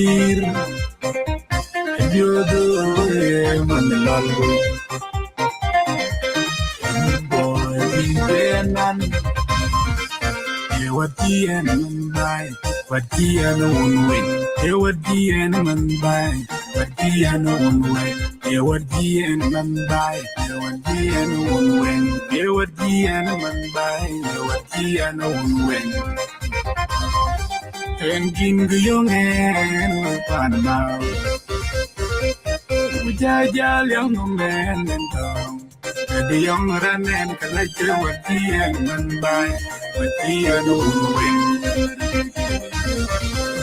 Dir, Yodo, Manalgo, boy, Benan, what the enemy buy, what the enemy win, what the enemy buy, what the enemy win, what the enemy buy, what the enemy win, what the enemy buy, what the enemy win. And King the young and Panama. Jaja young man and tongue. The young run and collect what the young man buy, what the young win.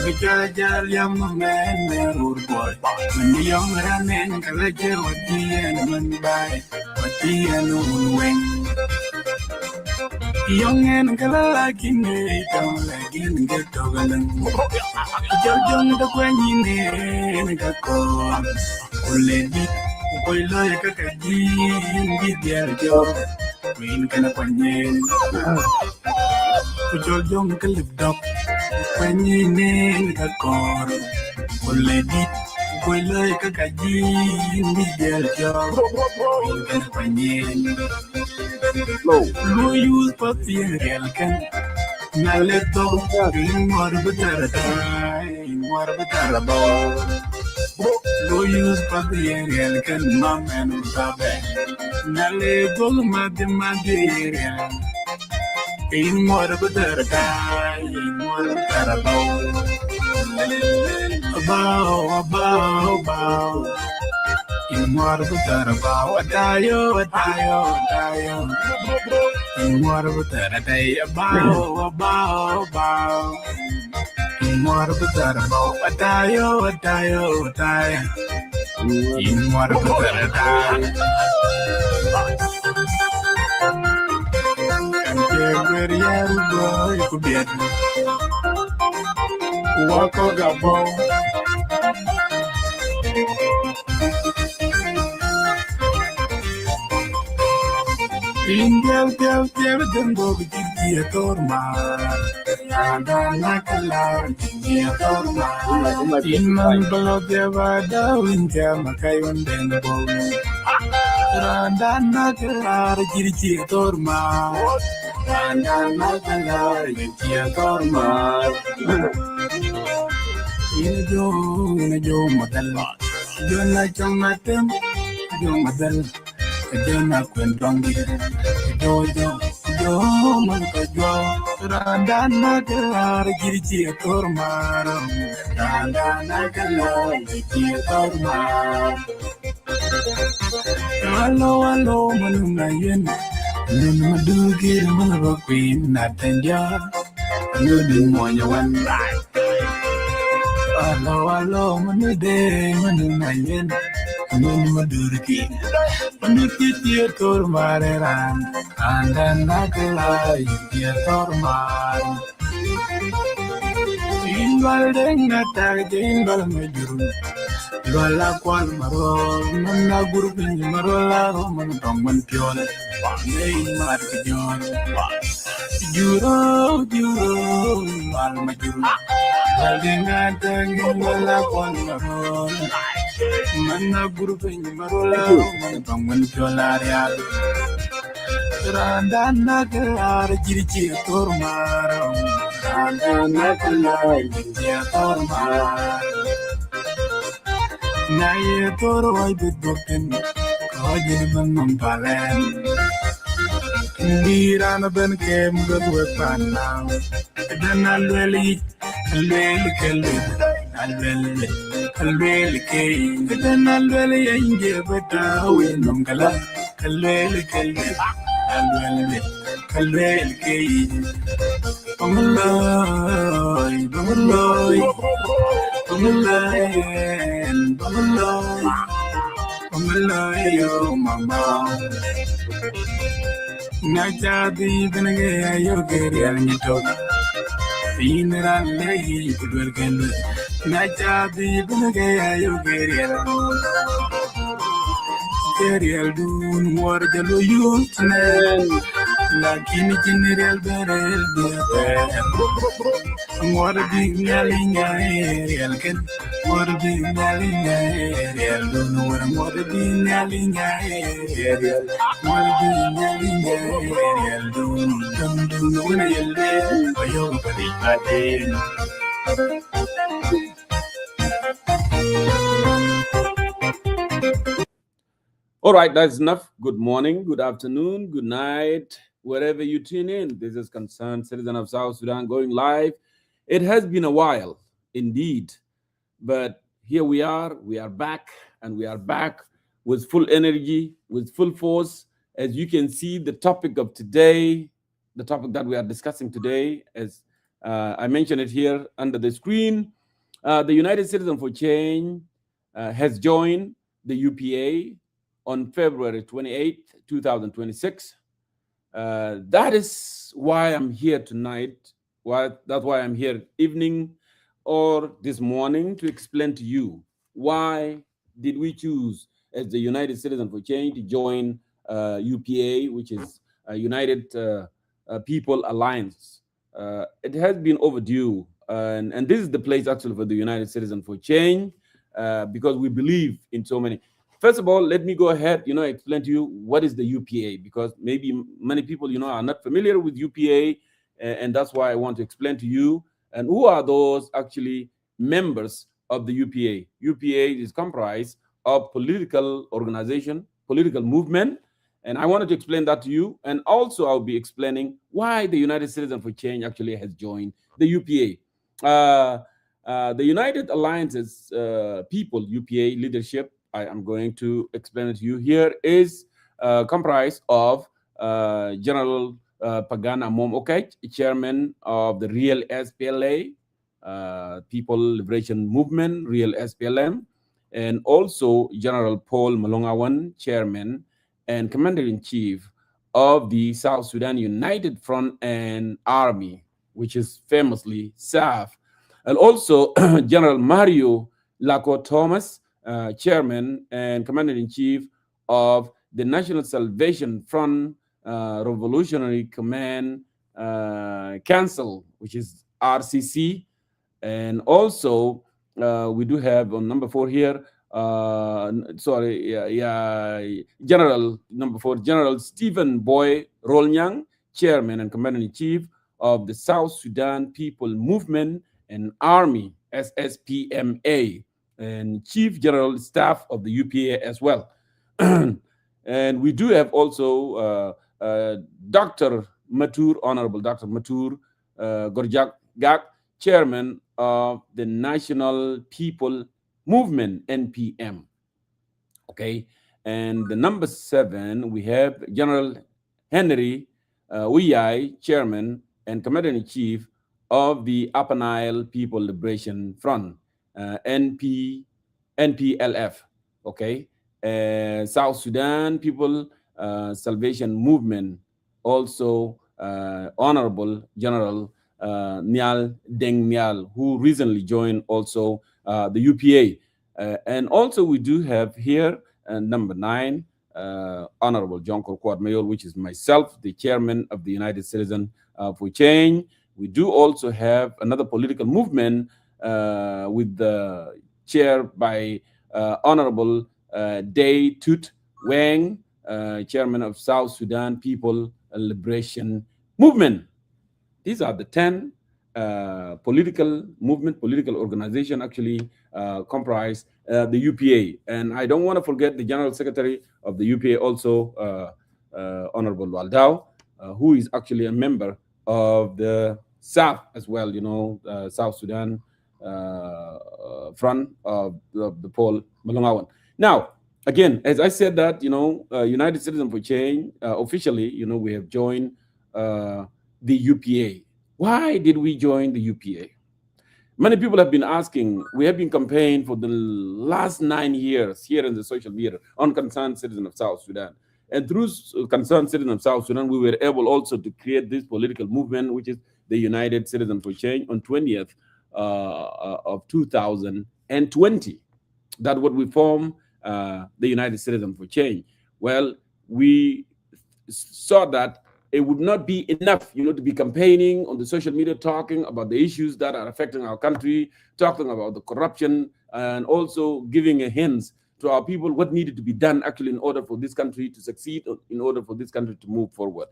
The Jaja young man and old boy. When the young run and collect what the young man buy, what the young win. Young and like in a town like in the Togalan. Young the Queen in a call. Lady, boy like a Kajin, did their job. Queen can a Queen. Put your young lip dog. When you name a call. Lady, boy like a Kajin, did their job. Queen can a Queen. No use but the Elkan. Now let go, in more better time, more better about. No use but the Elkan, Mam and Usabe. Now let go, Madeira. In more better time, more better about. In more better about. Tayo. In more better day about. In more better about. Tayo. In more better day. Very young boy could be at walk on the ball. Tell them go to the Torma. And I'm like a large Torma. In my below the Vada, Winter, Mackay, and then the bone. And I'm not a large Torma. And I'm not a large Torma. In a Joe Model. You're like your madam, your mother. Jana kwendongi jojo mankajo randana kelar girji tormar randana kelar girji tormar allo manunayen nun madugir manabapin natanja nudin monya wan allo manude manunayen nun madurki Manuki tormaran, and then Nakala, you tormar. In Valding attack, in Valmajuru, Vala Qual Maro, Mana Group in Marola, Roman Tongan Pure, Name Markion, Juro, Valmajuru, Valding attack, in Vala Qual Maro. Mana group in Marola, Tongan Polaria. Randana Galar, Girichi, Tormaro, Randana Galar, Tormar. Naya Toro, I did broken, Kajin Palan. Nirana Ben came good weapon now. Then I'll really kill it. I'll really came. Then I'll really enjoy better. Win Gala. I'll really kill it. I'll really came. Bungalow. Yo, mama. Najadi Benega, you get it and you talk. Inra legi kudwel kelu. Najadi Benega, you get it. Get it, do more than you. lakini general berel beten ngor bi nyali nyel ken ngor bi nyali nyel dun ngor bi nyali nyel ngor bi nyali nyel dun dun dun wona yelde ayo bari aten. All right, that's enough. Good morning, good afternoon, good night, wherever you tune in. This is Concerned Citizen of South Sudan going live. It has been a while, indeed, but here we are back, and we are back with full energy, with full force. As you can see, the topic of today, the topic that we are discussing today, as I mentioned it here under the screen, the United Citizen for Change has joined the UPA on February 28th, 2026. That is why I'm here tonight. That's why I'm here evening or this morning to explain to you why did we choose as the United Citizen for Change to join UPA, which is United People Alliance. It has been overdue, and this is the place actually for the United Citizen for Change because we believe in so many. First of all, let me go ahead, explain to you what is the UPA, because maybe many people, are not familiar with UPA, and that's why I want to explain to you. And who are those actually members of the UPA? UPA is comprised of political organization, political movement, and I wanted to explain that to you. And also, I'll be explaining why the United Citizen for Change actually has joined the UPA. The United Alliance's people, UPA leadership, I am going to explain it to you here, is comprised of General Pagana Momokech, chairman of the Real SPLA, People Liberation Movement, Real SPLM, and also General Paul Malongawan, chairman and commander-in-chief of the South Sudan United Front and Army, which is famously SAF, and also General Mario Laco Thomas, chairman and commander-in-chief of the National Salvation Front Revolutionary Command Council, which is RCC. And also, we do have on number 4 here, General number 4, General Stephen Boy Rolnyang, chairman and commander-in-chief of the South Sudan People Movement and Army, SSPMA, and Chief General Staff of the UPA as well. And we do have also Dr. Matur, Honorable Dr. Matur Gorjak Gak, chairman of the National People Movement, NPM. Okay, and the number 7, we have General Henry Wiyai, chairman and commander-in-chief of the Upper Nile People Liberation Front, NPLF. Okay, South Sudan People Salvation Movement, also Honorable General Nial Deng Nial, who recently joined also the UPA. And also we do have here number 9, Honorable John Korkwad Mayor, which is myself, the chairman of the United Citizen for Change. We do also have another political movement with the chair by Honorable Day Tut Wang, chairman of South Sudan People Liberation Movement. These are the 10 political movement, political organization actually comprise the UPA. And I don't want to forget the General Secretary of the UPA also, Honorable Waldau, who is actually a member of the SAF as well, South Sudan Front of the Paul Malongawan. Now, again, as I said that, United Citizen for Change, officially, we have joined the UPA. Why did we join the UPA? Many people have been asking. We have been campaigning for the last 9 years here in the social media on Concerned Citizen of South Sudan. And through Concerned Citizen of South Sudan, we were able also to create this political movement, which is the United Citizen for Change, on 20th of 2020. That's what we formed the United Citizen for Change. Well, we saw that it would not be enough, to be campaigning on the social media, talking about the issues that are affecting our country, talking about the corruption, and also giving a hints to our people what needed to be done actually in order for this country to succeed, in order for this country to move forward.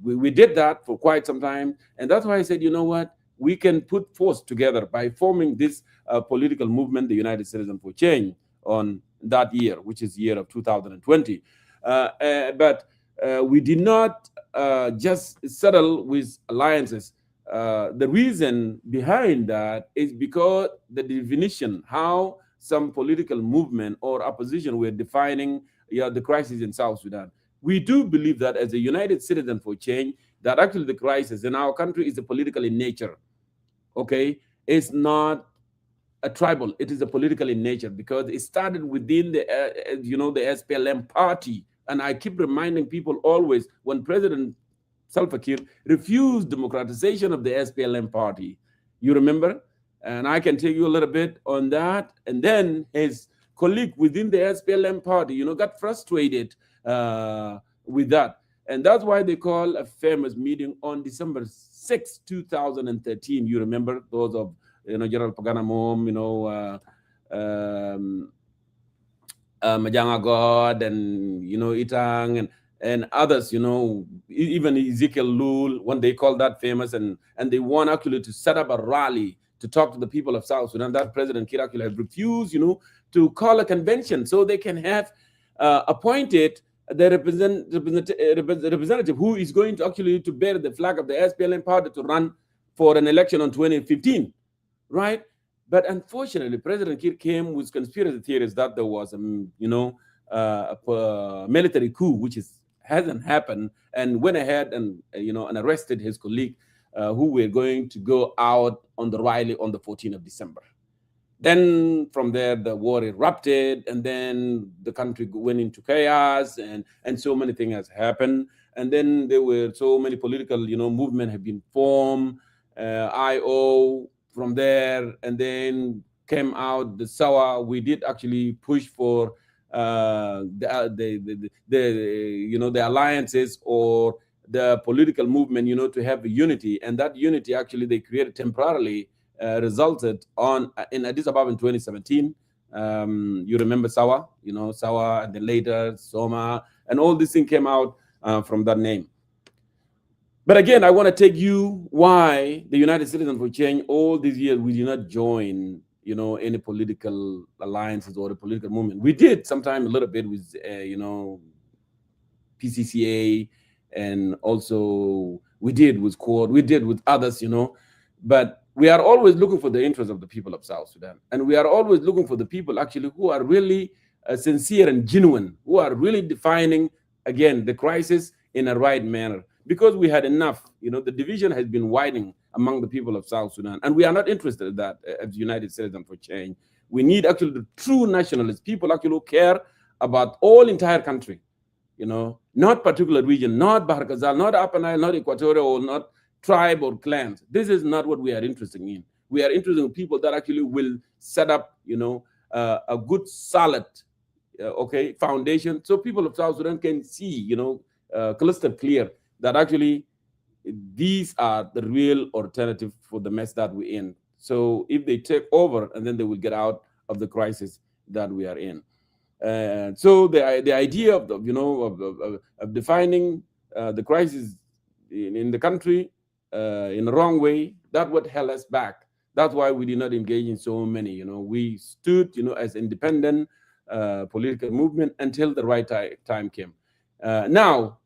We did that for quite some time, and that's why I said, you know what, we can put force together by forming this political movement, the United Citizens for Change, on that year, which is the year of 2020. But we did not just settle with alliances. The reason behind that is because the definition, how some political movement or opposition were defining the crisis in South Sudan. We do believe that as a United Citizen for Change, that actually the crisis in our country is a political in nature. Okay, it's not a tribal; it is a political in nature because it started within the the SPLM party. And I keep reminding people always when President Salva Kiir refused democratization of the SPLM party. You remember? And I can take you a little bit on that. And then his colleague within the SPLM party, got frustrated with that. And that's why they call a famous meeting on December 6, 2013. You remember those of, General Pagana Mom, Majanga God and, Itang and others, even Ezekiel Lul, when they call that famous, and they want actually to set up a rally to talk to the people of South Sudan. That President Kiir actually have refused, to call a convention so they can have appointed the representative who is going to actually to bear the flag of the SPLM party to run for an election on 2015, right? But unfortunately, President Kiir came with conspiracy theories that there was, a military coup, which hasn't happened, and went ahead and and arrested his colleague, who were going to go out on the rally on the 14th of December. Then from there, the war erupted, and then the country went into chaos, and so many things has happened. And then there were so many political, movement have been formed, IO from there, and then came out the SAWA. We did actually push for the alliances or the political movement, to have a unity, and that unity actually they created temporarily. Resulted in Addis Ababa in 2017. You remember SAWA, SAWA, and then later SOMA, and all these things came out from that name. But again, I want to take you why the United Citizens for Change all these years we did not join, any political alliances or a political movement. We did sometime a little bit with, PCCA, and also we did with CORD, we did with others, but we are always looking for the interest of the people of South Sudan. And we are always looking for the people actually who are really sincere and genuine, who are really defining, again, the crisis in a right manner. Because we had enough, the division has been widening among the people of South Sudan. And we are not interested in that as United Citizens for Change. We need actually the true nationalists, people actually who care about all entire country, not particular region, not Bahar Ghazal, not Upper Nile, not Equatorial, or not tribe or clans. This is not what we are interested in. We are interested in people that actually will set up, a good solid, foundation, so people of South Sudan can see, crystal clear that actually these are the real alternative for the mess that we're in. So if they take over, and then they will get out of the crisis that we are in. So the idea of of defining the crisis in the country in the wrong way, that what held us back. That's why we did not engage in so many. We stood, as independent political movement until the right time came. Now,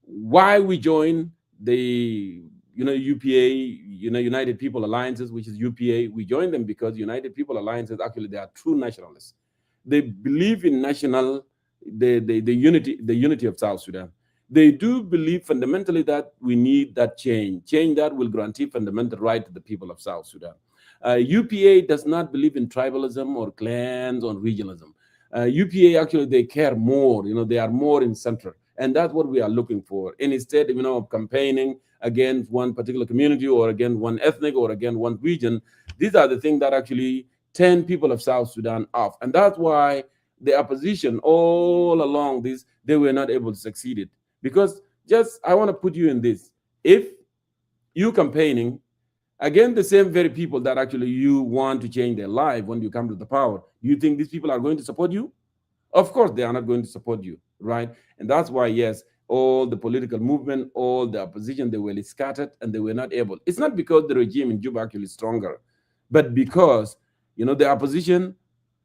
why we joined the UPA, United People Alliances, which is UPA, we joined them because United People Alliances actually they are true nationalists. They believe in the unity of South Sudan. They do believe fundamentally that we need that change that will guarantee fundamental right to the people of South Sudan. UPA does not believe in tribalism or clans or regionalism. UPA actually they care more, they are more in center, and that's what we are looking for. And instead, of campaigning against one particular community or against one ethnic or against one region, these are the things that actually turn people of South Sudan off, and that's why the opposition all along this they were not able to succeed it. Because just I want to put you in this. If you campaigning again, the same very people that actually you want to change their life when you come to the power, do you think these people are going to support you? Of course, they are not going to support you, right? And that's why, yes, all the political movement, all the opposition, they were scattered and they were not able. It's not because the regime in Juba actually is stronger, but because, the opposition,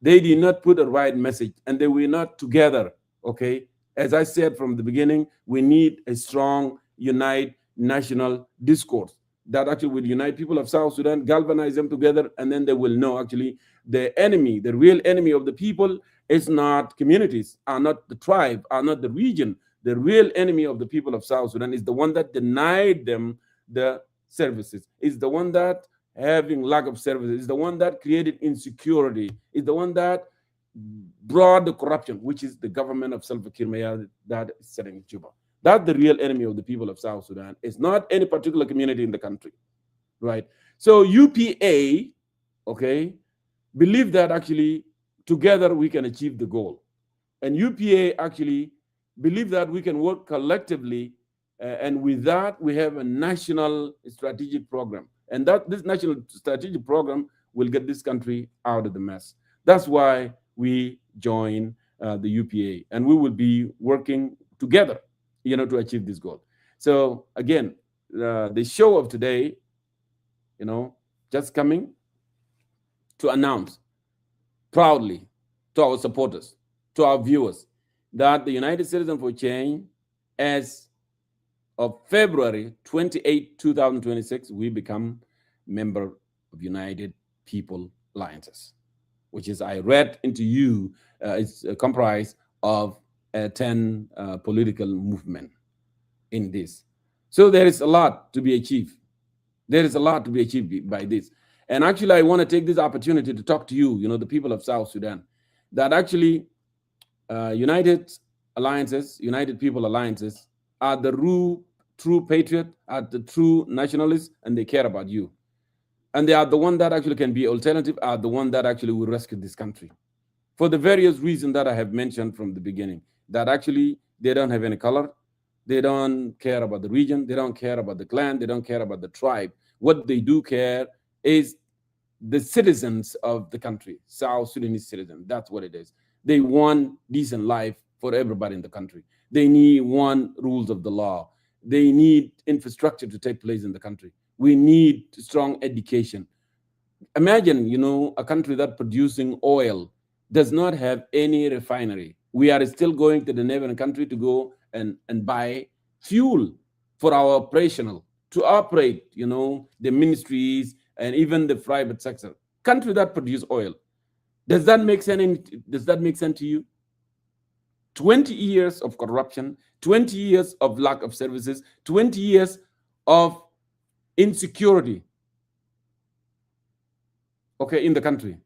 they did not put the right message and they were not together, okay? As I said from the beginning, we need a strong, unite national discourse that actually will unite people of South Sudan, galvanize them together, and then they will know actually the enemy, the real enemy of the people is not communities, are not the tribe, are not the region. The real enemy of the people of South Sudan is the one that denied them the services, is the one that having lack of services, is the one that created insecurity, is the one that brought the corruption, which is the government of Salva Kiir that is sitting in Juba. That's the real enemy of the people of South Sudan. It's not any particular community in the country, right? So UPA, okay, believe that actually together we can achieve the goal. And UPA actually believe that we can work collectively, and with that we have a national strategic program. And that this national strategic program will get this country out of the mess. That's why we join the UPA, and we will be working together, to achieve this goal. So again, the show of today, just coming to announce proudly to our supporters, to our viewers, that the United Citizens for Change, as of February 28, 2026, we become member of United People Alliances, which is, I read into you, it's comprised of 10 political movement in this. So there is a lot to be achieved. There is a lot to be achieved by this. And actually, I want to take this opportunity to talk to you, the people of South Sudan, that actually United Alliances, United People Alliances are the true patriot, are the true nationalists, and they care about you. And they are the one that actually can be alternative, are the one that actually will rescue this country. For the various reasons that I have mentioned from the beginning, that actually they don't have any color, they don't care about the region, they don't care about the clan, they don't care about the tribe. What they do care is the citizens of the country, South Sudanese citizens. That's what it is. They want decent life for everybody in the country. They need rules of the law. They need infrastructure to take place in the country. We need strong education. Imagine, a country that producing oil does not have any refinery. We are still going to the neighboring country to go and buy fuel for our operational, to operate, the ministries and even the private sector. Country that produce oil. Does that make sense to you? 20 years of corruption, 20 years of lack of services, 20 years of insecurity, okay, in the country.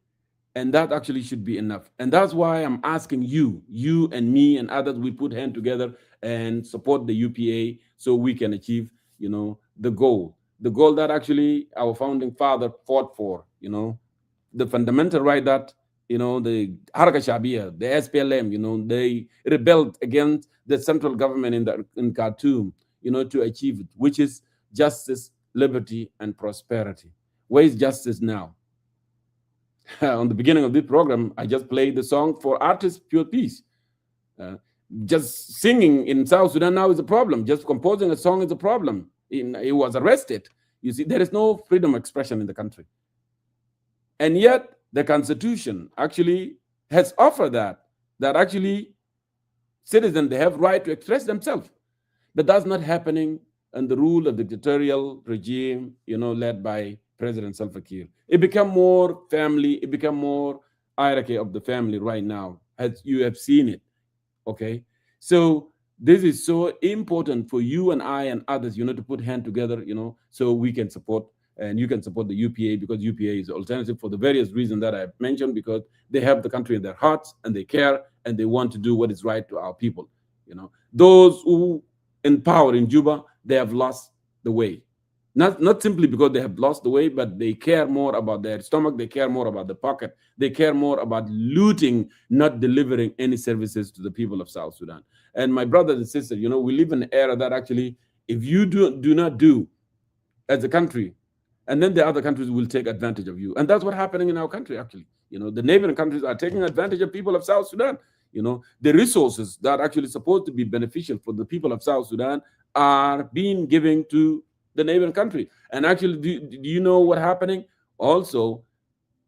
And that actually should be enough. And that's why I'm asking you and me and others, we put hands together and support the UPA so we can achieve, the goal. The goal that actually our founding father fought for, the fundamental right that, the Haraka Shabia, the SPLM, they rebelled against the central government in Khartoum, to achieve it, which is justice, liberty, and prosperity. Where is justice now? On the beginning of this program, I just played the song for artists, pure peace. Just singing in South Sudan now is a problem. Just composing a song is a problem. He was arrested. You see, there is no freedom of expression in the country. And yet, the Constitution actually has offered that actually citizens, they have right to express themselves. But that's not happening under the rule of the dictatorial regime, led by President Salva Kiir. It become more family, it become more hierarchy of the family right now, as you have seen it, okay? So this is so important for you and I and others, to put hands together, so we can support, and you can support the UPA, because UPA is alternative for the various reasons that I've mentioned, because they have the country in their hearts and they care and they want to do what is right to our people. Those who in power in Juba, they have lost the way. Not simply because they have lost the way, but they care more about their stomach, they care more about the pocket, they care more about looting, not delivering any services to the people of South Sudan. And my brothers and sisters, we live in an era that actually, if you do not do as a country, and then the other countries will take advantage of you. And that's what's happening in our country, actually. The neighboring countries are taking advantage of people of South Sudan. The resources that are actually supposed to be beneficial for the people of South Sudan are being given to the neighboring country. And actually, do you know what's happening? Also,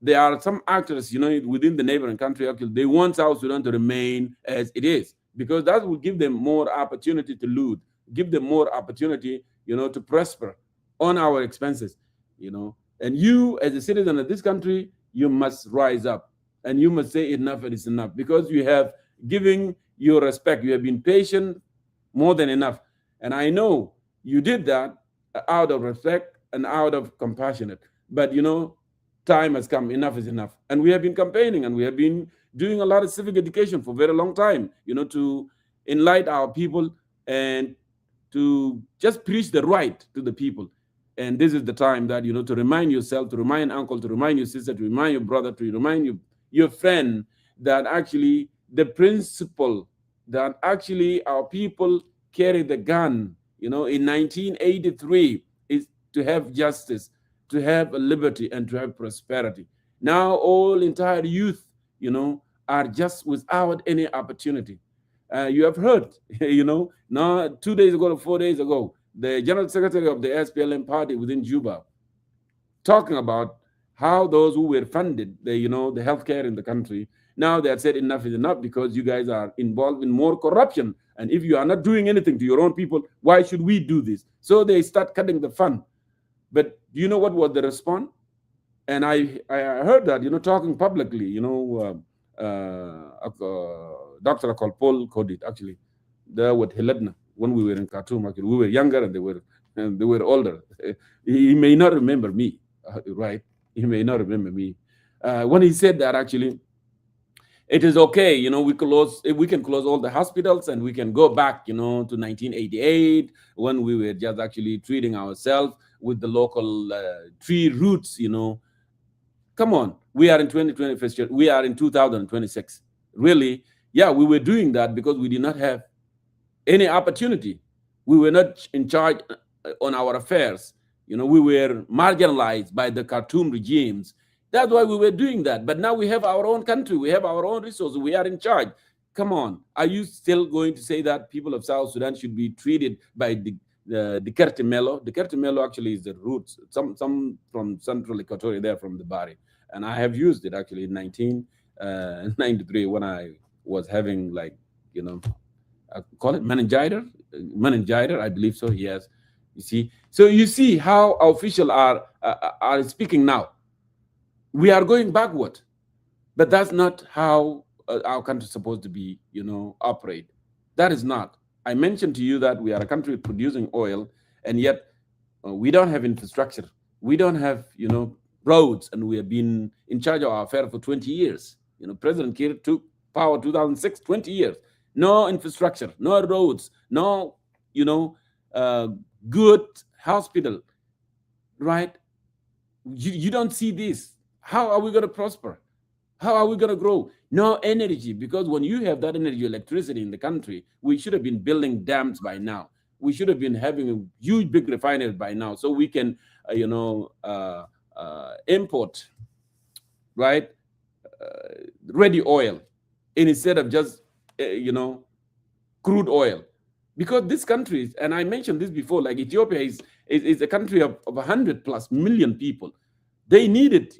there are some actors, within the neighboring country, actually, they want South Sudan to remain as it is, because that will give them more opportunity to loot, give them more opportunity, to prosper on our expenses, And you, as a citizen of this country, you must rise up and you must say enough is enough, because you have given your respect. You have been patient more than enough. And I know you did that out of respect and out of compassionate. But, time has come. Enough is enough. And we have been campaigning and we have been doing a lot of civic education for a very long time, to enlighten our people and to just preach the right to the people. And this is the time that, to remind yourself, to remind uncle, to remind your sister, to remind your brother, to remind your friend that actually the principle that actually our people carry the gun, in 1983, is to have justice, to have liberty, and to have prosperity. Now all entire youth, are just without any opportunity. You have heard, now 2 days ago or 4 days ago, the general secretary of the SPLM party within Juba talking about how those who were funded, the healthcare in the country, now they have said enough is enough because you guys are involved in more corruption. And if you are not doing anything to your own people, why should we do this? So they start cutting the fund. But do you know what was the response? And I heard that, talking publicly, Dr. called Paul Kodit, actually, there with Heledna when we were in Khartoum. Actually, we were younger and they were older. He may not remember me, right? He may not remember me. When he said that, actually, it is okay, we can close all the hospitals and we can go back, to 1988 when we were just actually treating ourselves with the local tree roots, Come on, we are in 2020, we are in 2026. Really, yeah, we were doing that because we did not have any opportunity. We were not in charge on our affairs. We were marginalized by the Khartoum regimes. That's why we were doing that. But now we have our own country. We have our own resources. We are in charge. Come on. Are you still going to say that people of South Sudan should be treated by the Kertimelo? The Kertimelo actually is the roots. Some from Central Equatoria, there from the Bari. And I have used it actually in 1993 when I was having call it meningitis, I believe so. Yes, so you see how our officials are speaking now. We are going backward, but that's not how our country is supposed to be, operate. That is not. I mentioned to you that we are a country producing oil, and yet we don't have infrastructure. We don't have, roads, and we have been in charge of our affairs for 20 years. President Kiir took power 2006, 20 years. No infrastructure, no roads, no, good hospital, right? You don't see this. How are we going to prosper? How are we going to grow? No energy, because when you have that energy, electricity in the country, we should have been building dams by now. We should have been having a huge, big refinery by now, so we can, import, right, ready oil instead of just, crude oil. Because these countries, and I mentioned this before, like Ethiopia is a country of 100+ million people. They needed,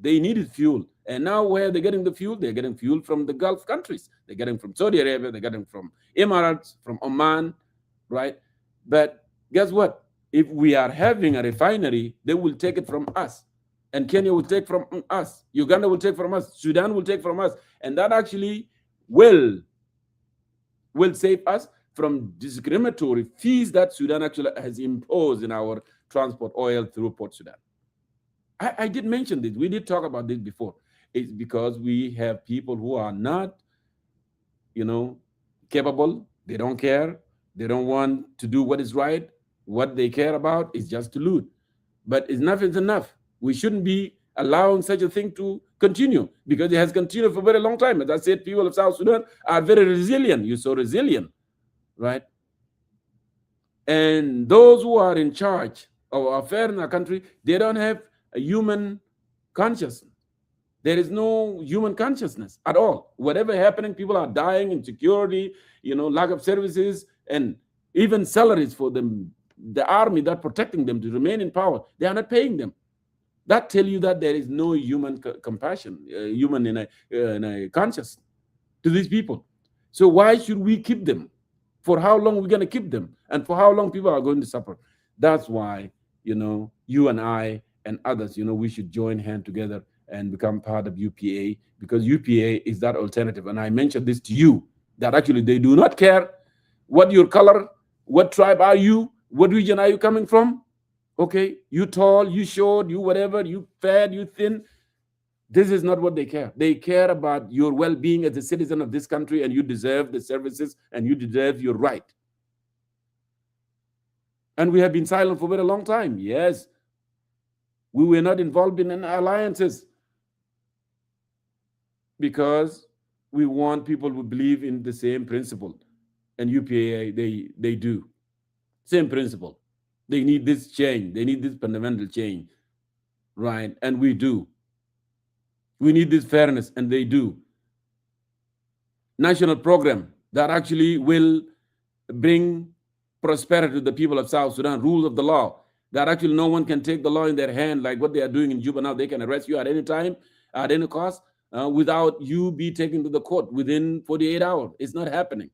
they needed fuel. And now where they're getting the fuel? They're getting fuel from the Gulf countries. They're getting from Saudi Arabia, they're getting from Emirates, from Oman, right? But guess what? If we are having a refinery, they will take it from us. And Kenya will take from us. Uganda will take from us. Sudan will take from us. And that actually will save us from discriminatory fees that Sudan actually has imposed in our transport oil through Port Sudan. I did mention this. We did talk about this before. It's because we have people who are not, capable. They don't care. They don't want to do what is right. What they care about is just to loot. But enough is enough. We shouldn't be allowing such a thing to continue, because it has continued for a very long time. As I said, people of South Sudan are very resilient. You're so resilient, right? And those who are in charge of affairs in our country, they don't have a human consciousness. There is no human consciousness at all. Whatever happening, people are dying, insecurity, lack of services, and even salaries for them. The army that protecting them to remain in power, they are not paying them. That tell you that there is no human compassion, human in a conscious to these people. So why should we keep them? For how long we're going to keep them? And for how long people are going to suffer? That's why, you and I and others, we should join hands together and become part of UPA, because UPA is that alternative. And I mentioned this to you, that actually they do not care what your color, what tribe are you, what region are you coming from? Okay, you tall, you short, you whatever, you fat, you thin. This is not what they care. They care about your well-being as a citizen of this country, and you deserve the services and you deserve your right. And we have been silent for a very long time. Yes, we were not involved in any alliances because we want people who believe in the same principle. And UPA, they do. Same principle. They need this change. They need this fundamental change, right? And we do. We need this fairness, and they do. National program that actually will bring prosperity to the people of South Sudan, rules of the law, that actually no one can take the law in their hand like what they are doing in Juba now. They can arrest you at any time, at any cost, without you be taken to the court within 48 hours. It's not happening.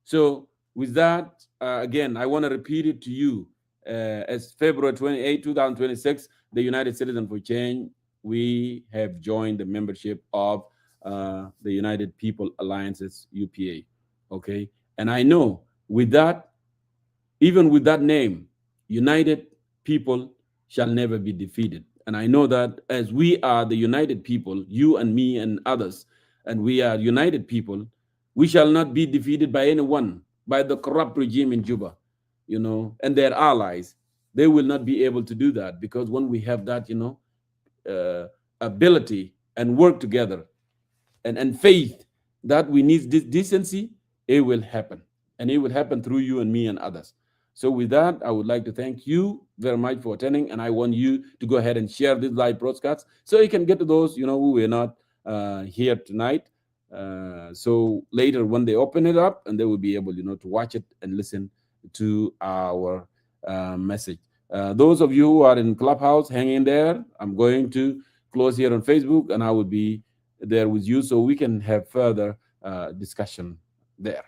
So with that, again, I want to repeat it to you. As February 28, 2026, the United Citizens for Change, we have joined the membership of the United People Alliances, UPA. Okay? And I know with that, even with that name, United People shall never be defeated. And I know that as we are the united people, you and me and others, and we are united people, we shall not be defeated by anyone, by the corrupt regime in Juba, and their allies. They will not be able to do that, because when we have that, ability and work together and faith that we need this decency, it will happen. And it will happen through you and me and others. So with that, I would like to thank you very much for attending, and I want you to go ahead and share this live broadcast so you can get to those, who were not here tonight. So later when they open it up, and they will be able, to watch it and listen to our message. Those of you who are in Clubhouse, hang in there. I'm going to close here on Facebook, and I will be there with you so we can have further discussion there.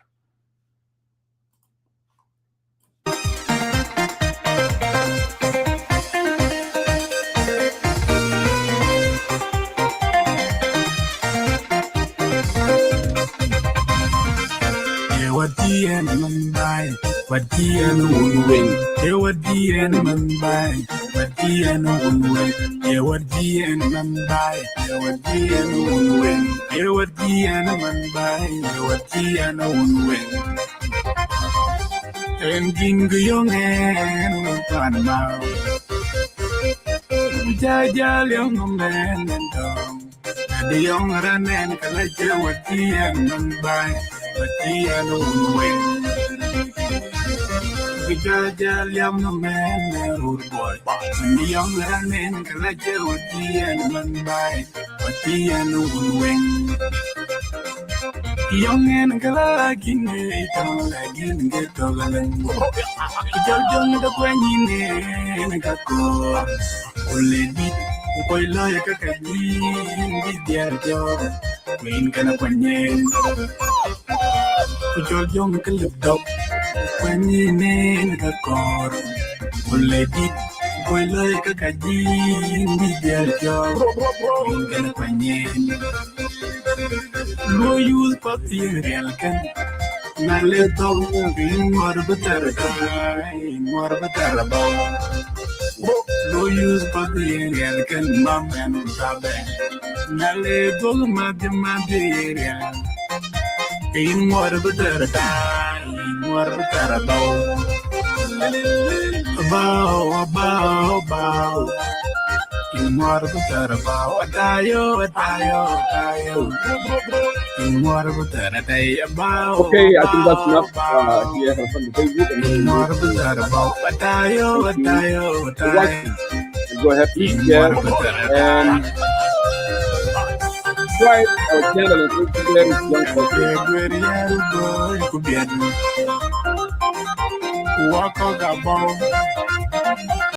Wadian Mumbai, Wadian Unwing, Wadian Mumbai, Wadian Unwing, Wadian Mumbai, Wadian Unwing, Wadian Mumbai, Wadian Unwing. And King Young and Panama, Jaja young man and Tom, the young run and collect Wadian Mumbai. Wadian Unwing, Jaja young man, old boy, the young run and collect Wadian Mumbai, Wadian Unwing. Young and Galakin, again get to the land. John the Queen and Gako, Lady, who like a cabin, did their job. Queen Canaquanian. Put your young Calipto, when you name the car. Lady, who like a cabin, did their job. Queen Canaquanian. No use papi realkan, na le dog in more better no use papi realkan, mom and sabe, na le dog mademaderia in more better Bow, bow, bow. More butter, bow, dayo, dayo, dayo. More butter, day, bow. Okay, I think that's enough here from the Facebook. More butter, bow, dayo, dayo, dayo. Go ahead, please share and subscribe our channel and Instagram. Walk on the ball.